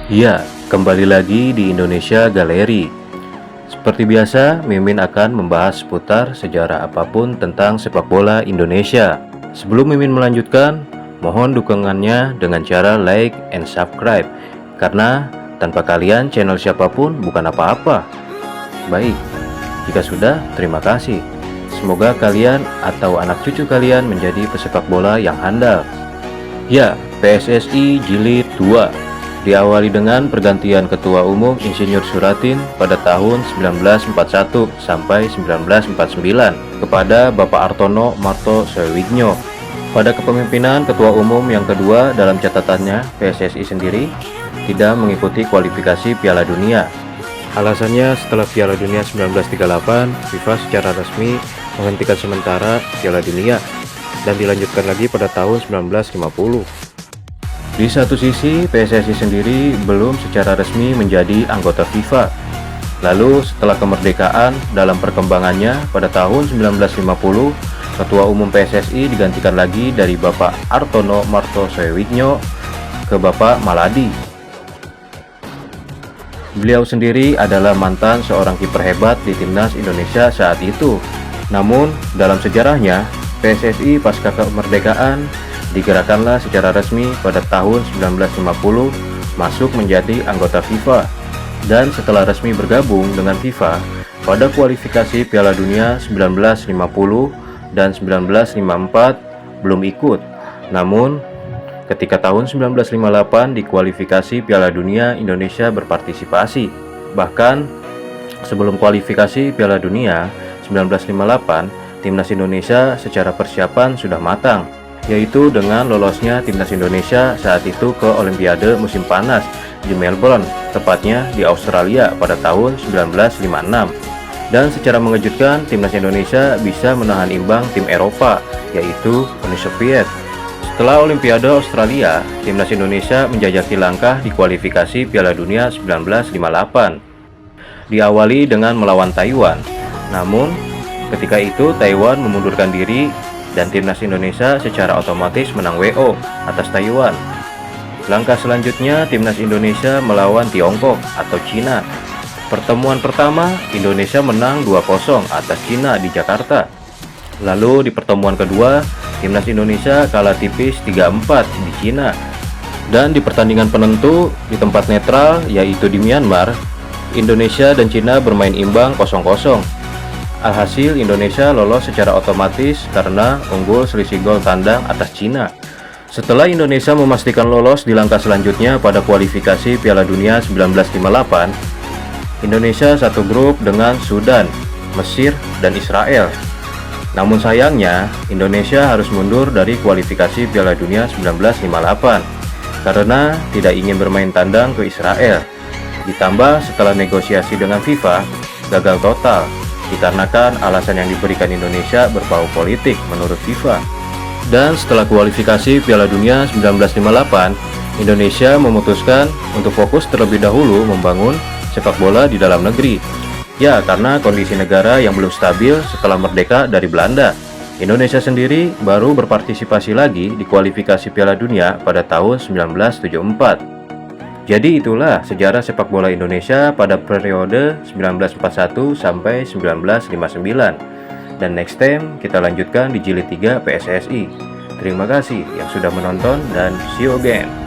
Ya, kembali lagi di Indonesia Galeri. Seperti biasa, Mimin akan membahas seputar sejarah apapun tentang sepak bola Indonesia. Sebelum Mimin melanjutkan, mohon dukungannya dengan cara like and subscribe, karena tanpa kalian channel siapapun bukan apa-apa. Baik, jika sudah, terima kasih. Semoga kalian atau anak cucu kalian menjadi pesepak bola yang handal. Ya, PSSI Jilid 2 diawali dengan pergantian Ketua Umum Insinyur Suratin pada tahun 1941 sampai 1949 kepada Bapak Artono Marto Soewigno. Pada kepemimpinan Ketua Umum yang kedua, dalam catatannya, PSSI sendiri tidak mengikuti kualifikasi Piala Dunia. Alasannya, setelah Piala Dunia 1938, FIFA secara resmi menghentikan sementara Piala Dunia dan dilanjutkan lagi pada tahun 1950. Di satu sisi, PSSI sendiri belum secara resmi menjadi anggota FIFA. Lalu setelah kemerdekaan, dalam perkembangannya pada tahun 1950, Ketua Umum PSSI digantikan lagi dari Bapak Artono Marto Soewigno ke Bapak Maladi. Beliau sendiri adalah mantan seorang kiper hebat di timnas Indonesia saat itu. Namun, dalam sejarahnya, PSSI pasca kemerdekaan digerakkanlah secara resmi pada tahun 1950 masuk menjadi anggota FIFA, dan setelah resmi bergabung dengan FIFA pada kualifikasi Piala Dunia 1950 dan 1954 belum ikut. Namun ketika tahun 1958 di kualifikasi Piala Dunia, Indonesia berpartisipasi. Bahkan sebelum kualifikasi Piala Dunia 1958, timnas Indonesia secara persiapan sudah matang, yaitu dengan lolosnya timnas Indonesia saat itu ke Olimpiade musim panas di Melbourne, tepatnya di Australia pada tahun 1956. Dan secara mengejutkan, timnas Indonesia bisa menahan imbang tim Eropa, yaitu Uni Soviet. Setelah Olimpiade Australia, timnas Indonesia menjajaki langkah di kualifikasi Piala Dunia 1958. Diawali dengan melawan Taiwan. Namun, ketika itu Taiwan memundurkan diri dan timnas Indonesia secara otomatis menang WO atas Taiwan. Langkah selanjutnya, timnas Indonesia melawan Tiongkok atau Cina. Pertemuan pertama, Indonesia menang 2-0 atas Cina di Jakarta. Lalu di pertemuan kedua, timnas Indonesia kalah tipis 3-4 di Cina. Dan di pertandingan penentu di tempat netral, yaitu di Myanmar, Indonesia dan Cina bermain imbang 0-0. Alhasil Indonesia lolos secara otomatis karena unggul selisih gol tandang atas Cina. Setelah Indonesia memastikan lolos di langkah selanjutnya pada kualifikasi Piala Dunia 1958, Indonesia satu grup dengan Sudan, Mesir, dan Israel. Namun sayangnya, Indonesia harus mundur dari kualifikasi Piala Dunia 1958 karena tidak ingin bermain tandang ke Israel. Ditambah setelah negosiasi dengan FIFA, gagal total dikarenakan alasan yang diberikan Indonesia berbau politik menurut FIFA. Dan setelah kualifikasi Piala Dunia 1958, Indonesia memutuskan untuk fokus terlebih dahulu membangun sepak bola di dalam negeri. Ya, karena kondisi negara yang belum stabil setelah merdeka dari Belanda. Indonesia sendiri baru berpartisipasi lagi di kualifikasi Piala Dunia pada tahun 1974. Jadi itulah sejarah sepak bola Indonesia pada periode 1941 sampai 1959. Dan next time kita lanjutkan di jilid 3 PSSI. Terima kasih yang sudah menonton dan see you again.